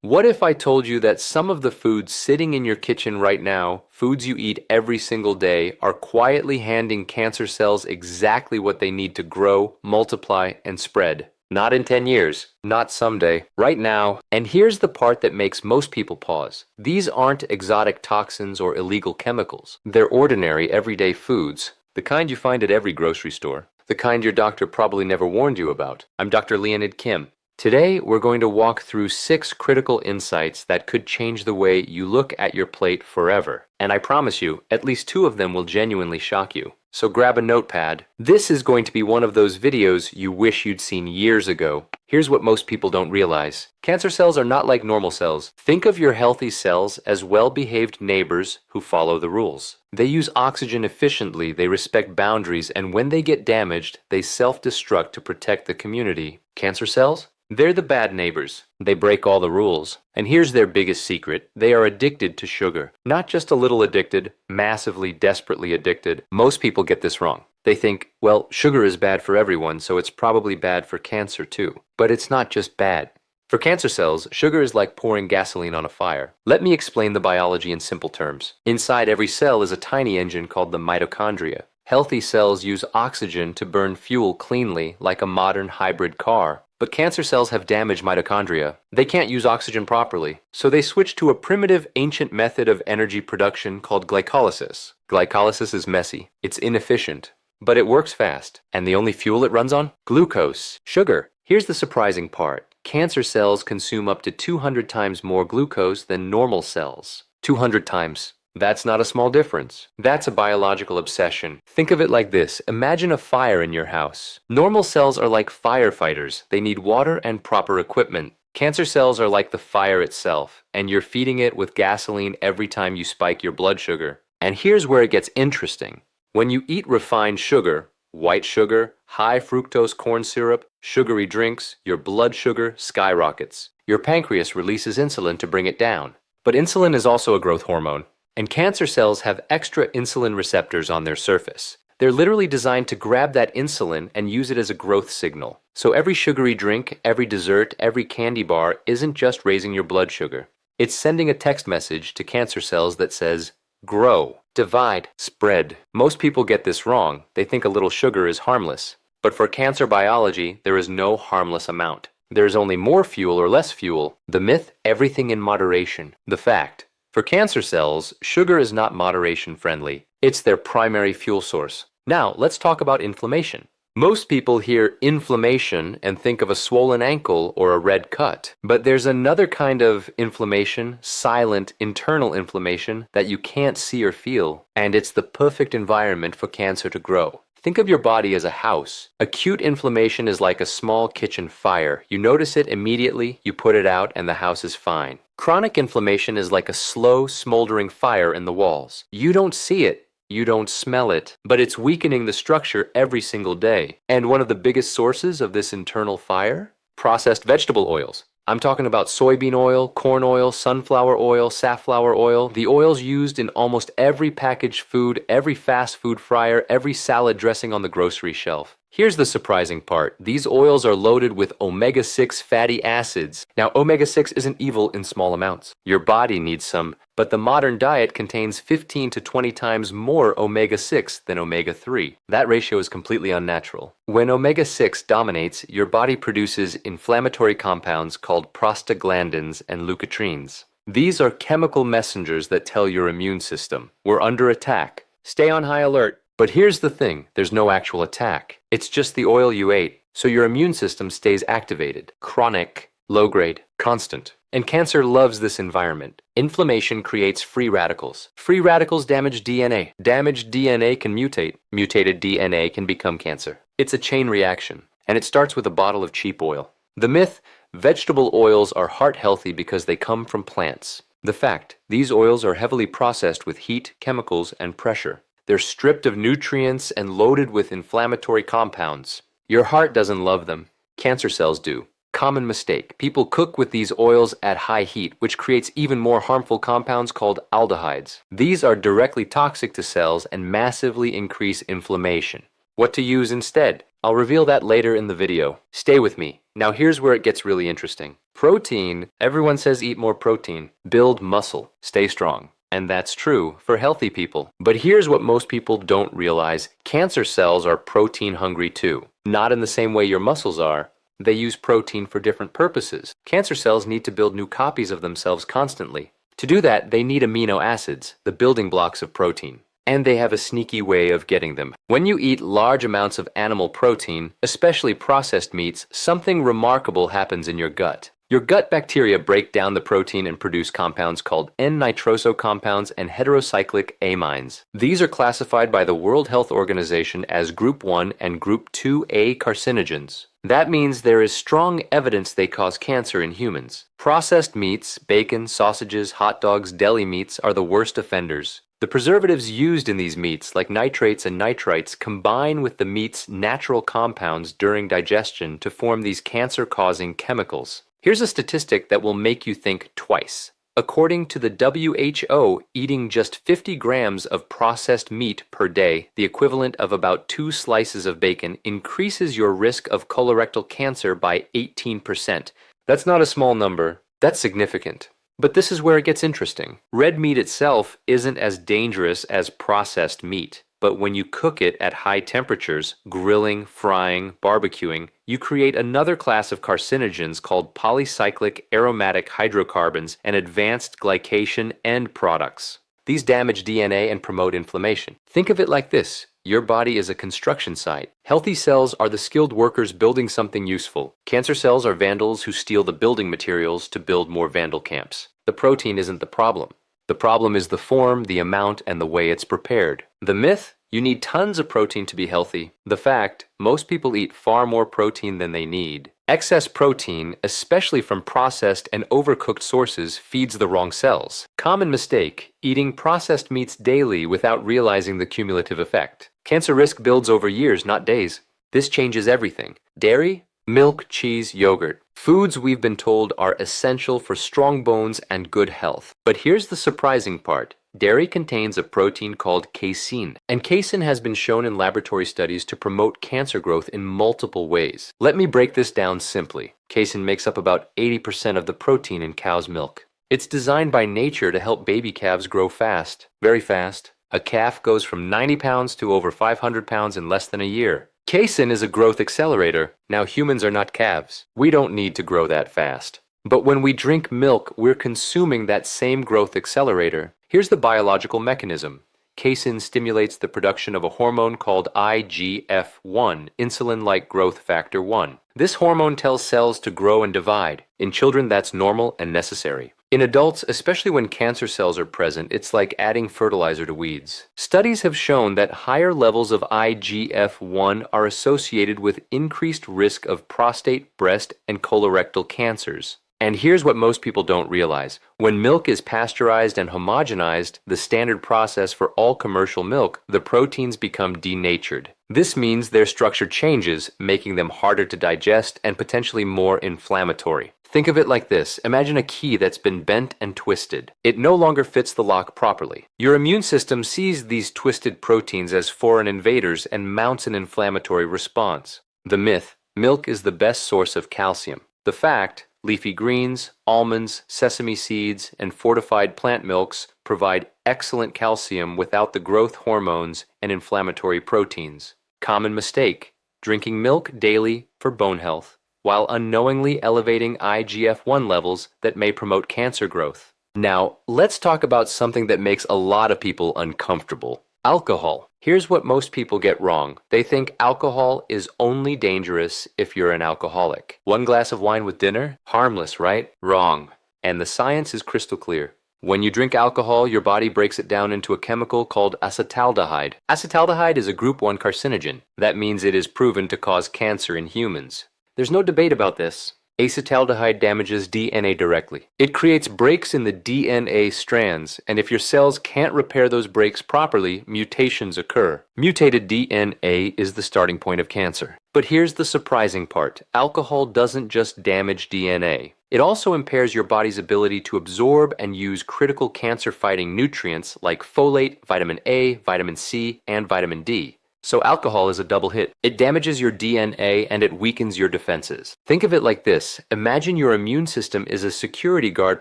What if I told you that some of the foods sitting in your kitchen right now, foods you eat every single day, are quietly handing cancer cells exactly what they need to grow, multiply, and spread? Not in 10 years, not someday, right now. And here's the part that makes most people pause. These aren't exotic toxins or illegal chemicals. They're ordinary, everyday foods, the kind you find at every grocery store, the kind your doctor probably never warned you about. I'm Dr. Leonid Kim. Today, we're going to walk through 6 critical insights that could change the way you look at your plate forever. And I promise you, at least 2 of them will genuinely shock you. So grab a notepad. This is going to be one of those videos you wish you'd seen years ago. Here's what most people don't realize. Cancer cells are not like normal cells. Think of your healthy cells as well-behaved neighbors who follow the rules. They use oxygen efficiently, they respect boundaries, and when they get damaged, they self-destruct to protect the community. Cancer cells? They're the bad neighbors. They break all the rules. And here's their biggest secret. They are addicted to sugar. Not just a little addicted, massively, desperately addicted. Most people get this wrong. They think, well, sugar is bad for everyone, so it's probably bad for cancer too. But it's not just bad. For cancer cells, sugar is like pouring gasoline on a fire. Let me explain the biology in simple terms. Inside every cell is a tiny engine called the mitochondria. Healthy cells use oxygen to burn fuel cleanly, like a modern hybrid car. But cancer cells have damaged mitochondria. They can't use oxygen properly, so they switch to a primitive, ancient method of energy production called glycolysis. Glycolysis is messy, it's inefficient, but it works fast. And the only fuel it runs on? Glucose, sugar. Here's the surprising part. Cancer cells consume up to 200 times more glucose than normal cells. 200 times. That's not a small difference. That's a biological obsession. Think of it like this. Imagine a fire in your house. Normal cells are like firefighters. They need water and proper equipment. Cancer cells are like the fire itself, and you're feeding it with gasoline every time you spike your blood sugar. And here's where it gets interesting. When you eat refined sugar, white sugar, high fructose corn syrup, sugary drinks, your blood sugar skyrockets. Your pancreas releases insulin to bring it down. But insulin is also a growth hormone. And cancer cells have extra insulin receptors on their surface. They're literally designed to grab that insulin and use it as a growth signal. So every sugary drink, every dessert, every candy bar isn't just raising your blood sugar. It's sending a text message to cancer cells that says, grow, divide, spread. Most people get this wrong. They think a little sugar is harmless. But for cancer biology, there is no harmless amount. There's only more fuel or less fuel. The myth, everything in moderation. The fact. For cancer cells, sugar is not moderation friendly. It's their primary fuel source. Now, let's talk about inflammation. Most people hear inflammation and think of a swollen ankle or a red cut. But there's another kind of inflammation, silent internal inflammation, that you can't see or feel. And it's the perfect environment for cancer to grow. Think of your body as a house. Acute inflammation is like a small kitchen fire. You notice it immediately, you put it out, and the house is fine. Chronic inflammation is like a slow, smoldering fire in the walls. You don't see it, you don't smell it, but it's weakening the structure every single day. And one of the biggest sources of this internal fire? Processed vegetable oils. I'm talking about soybean oil, corn oil, sunflower oil, safflower oil, the oils used in almost every packaged food, every fast food fryer, every salad dressing on the grocery shelf. Here's the surprising part. These oils are loaded with omega-6 fatty acids. Now, omega-6 isn't evil in small amounts. Your body needs some, but the modern diet contains 15 to 20 times more omega-6 than omega-3. That ratio is completely unnatural. When omega-6 dominates, your body produces inflammatory compounds called prostaglandins and leukotrienes. These are chemical messengers that tell your immune system, we're under attack. Stay on high alert. But here's the thing, there's no actual attack. It's just the oil you ate, so your immune system stays activated. Chronic, low-grade, constant. And cancer loves this environment. Inflammation creates free radicals. Free radicals damage DNA. Damaged DNA can mutate. Mutated DNA can become cancer. It's a chain reaction, and it starts with a bottle of cheap oil. The myth, vegetable oils are heart-healthy because they come from plants. The fact, these oils are heavily processed with heat, chemicals, and pressure. They're stripped of nutrients and loaded with inflammatory compounds. Your heart doesn't love them. Cancer cells do. Common mistake. People cook with these oils at high heat, which creates even more harmful compounds called aldehydes. These are directly toxic to cells and massively increase inflammation. What to use instead? I'll reveal that later in the video. Stay with me. Now here's where it gets really interesting. Protein, everyone says eat more protein. Build muscle. Stay strong. And that's true for healthy people. But here's what most people don't realize. Cancer cells are protein hungry too. Not in the same way your muscles are. They use protein for different purposes. Cancer cells need to build new copies of themselves constantly. To do that, they need amino acids, the building blocks of protein. And they have a sneaky way of getting them. When you eat large amounts of animal protein, especially processed meats, something remarkable happens in your gut. Your gut bacteria break down the protein and produce compounds called N-nitroso compounds and heterocyclic amines. These are classified by the World Health Organization as Group 1 and Group 2A carcinogens. That means there is strong evidence they cause cancer in humans. Processed meats, bacon, sausages, hot dogs, deli meats are the worst offenders. The preservatives used in these meats, like nitrates and nitrites, combine with the meat's natural compounds during digestion to form these cancer-causing chemicals. Here's a statistic that will make you think twice. According to the WHO, eating just 50 grams of processed meat per day, the equivalent of about 2 slices of bacon, increases your risk of colorectal cancer by 18%. That's not a small number. That's significant. But this is where it gets interesting. Red meat itself isn't as dangerous as processed meat. But when you cook it at high temperatures, grilling, frying, barbecuing, you create another class of carcinogens called polycyclic aromatic hydrocarbons and advanced glycation end products. These damage DNA and promote inflammation. Think of it like this. Your body is a construction site. Healthy cells are the skilled workers building something useful. Cancer cells are vandals who steal the building materials to build more vandal camps. The protein isn't the problem. The problem is the form, the amount, and the way it's prepared. The myth? You need tons of protein to be healthy. The fact? Most people eat far more protein than they need. Excess protein, especially from processed and overcooked sources, feeds the wrong cells. Common mistake: eating processed meats daily without realizing the cumulative effect. Cancer risk builds over years, not days. This changes everything. Dairy? Milk, cheese, yogurt. Foods we've been told are essential for strong bones and good health. But here's the surprising part. Dairy contains a protein called casein, and casein has been shown in laboratory studies to promote cancer growth in multiple ways. Let me break this down simply. Casein makes up about 80% of the protein in cow's milk. It's designed by nature to help baby calves grow fast, very fast. A calf goes from 90 pounds to over 500 pounds in less than a year. Casein is a growth accelerator. Now humans are not calves. We don't need to grow that fast. But when we drink milk, we're consuming that same growth accelerator. Here's the biological mechanism. Casein stimulates the production of a hormone called IGF-1, insulin-like growth factor 1. This hormone tells cells to grow and divide. In children, that's normal and necessary. In adults, especially when cancer cells are present, it's like adding fertilizer to weeds. Studies have shown that higher levels of IGF-1 are associated with increased risk of prostate, breast, and colorectal cancers. And here's what most people don't realize. When milk is pasteurized and homogenized, the standard process for all commercial milk, the proteins become denatured. This means their structure changes, making them harder to digest and potentially more inflammatory. Think of it like this. Imagine a key that's been bent and twisted. It no longer fits the lock properly. Your immune system sees these twisted proteins as foreign invaders and mounts an inflammatory response. The myth: milk is the best source of calcium. The fact: leafy greens, almonds, sesame seeds, and fortified plant milks provide excellent calcium without the growth hormones and inflammatory proteins. Common mistake: drinking milk daily for bone health, while unknowingly elevating IGF-1 levels that may promote cancer growth. Now, let's talk about something that makes a lot of people uncomfortable: alcohol. Here's what most people get wrong. They think alcohol is only dangerous if you're an alcoholic. 1 glass of wine with dinner? Harmless, right? Wrong. And the science is crystal clear. When you drink alcohol, your body breaks it down into a chemical called acetaldehyde. Acetaldehyde is a group 1 carcinogen. That means it is proven to cause cancer in humans. There's no debate about this. Acetaldehyde damages DNA directly. It creates breaks in the DNA strands, and if your cells can't repair those breaks properly, mutations occur. Mutated DNA is the starting point of cancer. But here's the surprising part. Alcohol doesn't just damage DNA. It also impairs your body's ability to absorb and use critical cancer-fighting nutrients like folate, vitamin A, vitamin C, and vitamin D. So alcohol is a double hit. It damages your DNA and it weakens your defenses. Think of it like this. Imagine your immune system is a security guard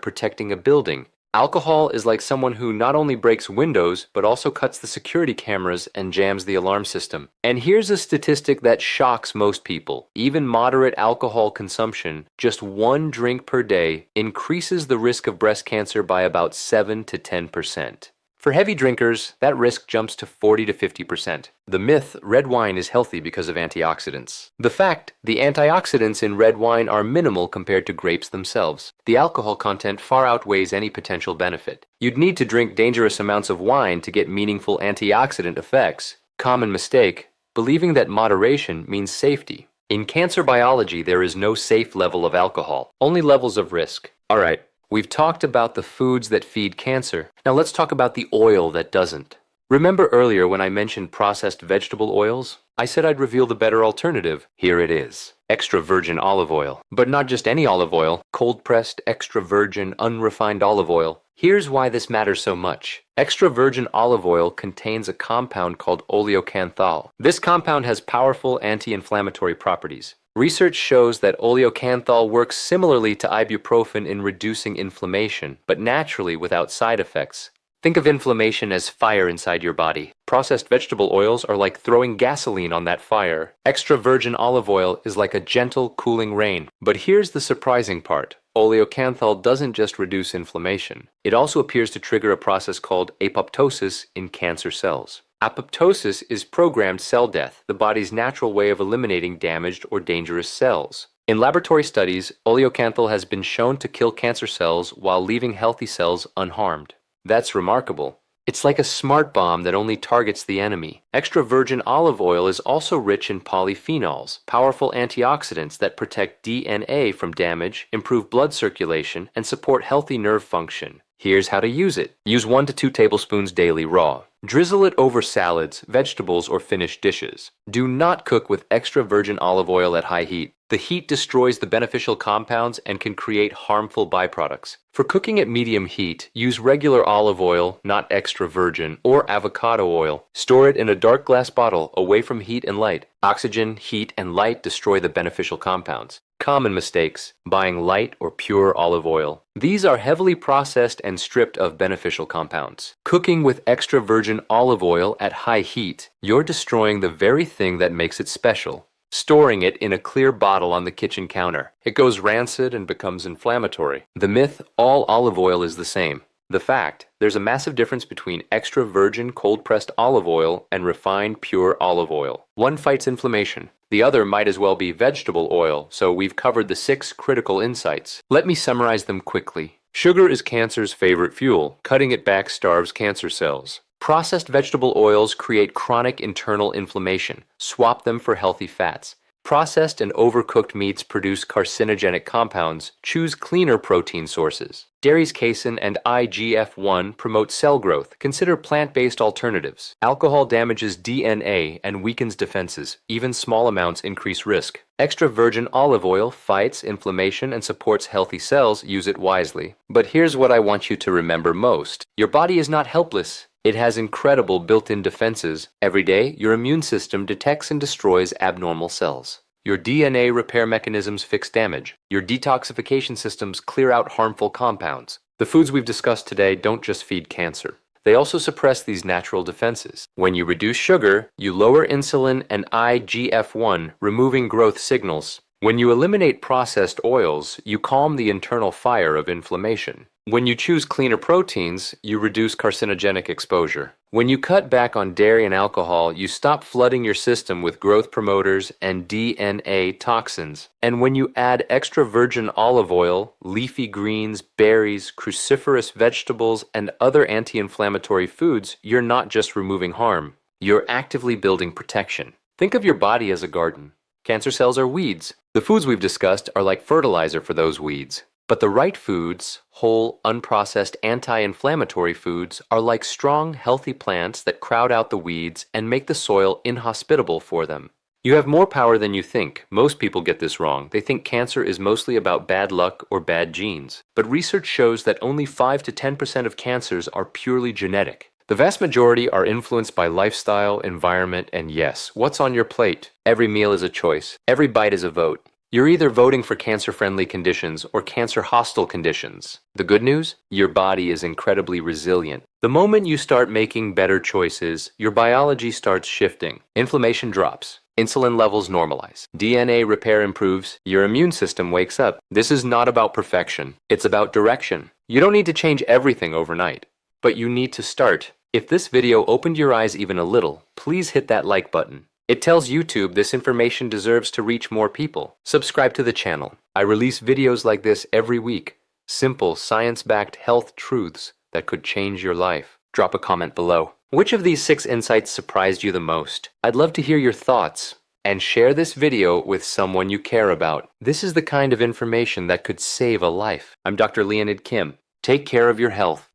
protecting a building. Alcohol is like someone who not only breaks windows, but also cuts the security cameras and jams the alarm system. And here's a statistic that shocks most people. Even moderate alcohol consumption, just 1 drink per day, increases the risk of breast cancer by about 7 to 10%. For heavy drinkers, that risk jumps to 40 to 50%. The myth, red wine is healthy because of antioxidants. The fact, the antioxidants in red wine are minimal compared to grapes themselves. The alcohol content far outweighs any potential benefit. You'd need to drink dangerous amounts of wine to get meaningful antioxidant effects. Common mistake, believing that moderation means safety. In cancer biology, there is no safe level of alcohol, only levels of risk. All right. We've talked about the foods that feed cancer. Now let's talk about the oil that doesn't. Remember earlier when I mentioned processed vegetable oils? I said I'd reveal the better alternative. Here it is. Extra virgin olive oil. But not just any olive oil, cold-pressed, extra virgin, unrefined olive oil. Here's why this matters so much. Extra virgin olive oil contains a compound called oleocanthal. This compound has powerful anti-inflammatory properties. Research shows that oleocanthal works similarly to ibuprofen in reducing inflammation, but naturally without side effects. Think of inflammation as fire inside your body. Processed vegetable oils are like throwing gasoline on that fire. Extra virgin olive oil is like a gentle, cooling rain. But here's the surprising part. Oleocanthal doesn't just reduce inflammation. It also appears to trigger a process called apoptosis in cancer cells. Apoptosis is programmed cell death, the body's natural way of eliminating damaged or dangerous cells. In laboratory studies, oleocanthal has been shown to kill cancer cells while leaving healthy cells unharmed. That's remarkable. It's like a smart bomb that only targets the enemy. Extra virgin olive oil is also rich in polyphenols, powerful antioxidants that protect DNA from damage, improve blood circulation, and support healthy nerve function. Here's how to use it. Use 1 to 2 tablespoons daily raw. Drizzle it over salads, vegetables, or finished dishes. Do not cook with extra virgin olive oil at high heat. The heat destroys the beneficial compounds and can create harmful byproducts. For cooking at medium heat, use regular olive oil, not extra virgin, or avocado oil. Store it in a dark glass bottle, away from heat and light. Oxygen, heat, and light destroy the beneficial compounds. Common mistakes: buying light or pure olive oil. These are heavily processed and stripped of beneficial compounds. Cooking with extra virgin olive oil at high heat, you're destroying the very thing that makes it special. Storing it in a clear bottle on the kitchen counter. It goes rancid and becomes inflammatory. The myth, all olive oil is the same. The fact, there's a massive difference between extra virgin cold-pressed olive oil and refined pure olive oil. One fights inflammation. The other might as well be vegetable oil, so we've covered the 6 critical insights. Let me summarize them quickly. Sugar is cancer's favorite fuel. Cutting it back starves cancer cells. Processed vegetable oils create chronic internal inflammation. Swap them for healthy fats. Processed and overcooked meats produce carcinogenic compounds. Choose cleaner protein sources. Dairy's casein and IGF-1 promote cell growth. Consider plant-based alternatives. Alcohol damages DNA and weakens defenses. Even small amounts increase risk. Extra virgin olive oil fights inflammation and supports healthy cells. Use it wisely. But here's what I want you to remember most. Your body is not helpless. It has incredible built-in defenses. Every day, your immune system detects and destroys abnormal cells. Your DNA repair mechanisms fix damage. Your detoxification systems clear out harmful compounds. The foods we've discussed today don't just feed cancer. They also suppress these natural defenses. When you reduce sugar, you lower insulin and IGF-1, removing growth signals. When you eliminate processed oils, you calm the internal fire of inflammation. When you choose cleaner proteins, you reduce carcinogenic exposure. When you cut back on dairy and alcohol, you stop flooding your system with growth promoters and DNA toxins. And when you add extra virgin olive oil, leafy greens, berries, cruciferous vegetables, and other anti-inflammatory foods, you're not just removing harm. You're actively building protection. Think of your body as a garden. Cancer cells are weeds. The foods we've discussed are like fertilizer for those weeds. But the right foods, whole, unprocessed, anti-inflammatory foods, are like strong, healthy plants that crowd out the weeds and make the soil inhospitable for them. You have more power than you think. Most people get this wrong. They think cancer is mostly about bad luck or bad genes. But research shows that only 5 to 10% of cancers are purely genetic. The vast majority are influenced by lifestyle, environment, and yes, what's on your plate. Every meal is a choice. Every bite is a vote. You're either voting for cancer-friendly conditions or cancer-hostile conditions. The good news? Your body is incredibly resilient. The moment you start making better choices, your biology starts shifting. Inflammation drops. Insulin levels normalize. DNA repair improves. Your immune system wakes up. This is not about perfection. It's about direction. You don't need to change everything overnight, but you need to start. If this video opened your eyes even a little, please hit that like button. It tells YouTube this information deserves to reach more people. Subscribe to the channel. I release videos like this every week. Simple, science-backed health truths that could change your life. Drop a comment below. Which of these 6 insights surprised you the most? I'd love to hear your thoughts. And share this video with someone you care about. This is the kind of information that could save a life. I'm Dr. Leonid Kim. Take care of your health.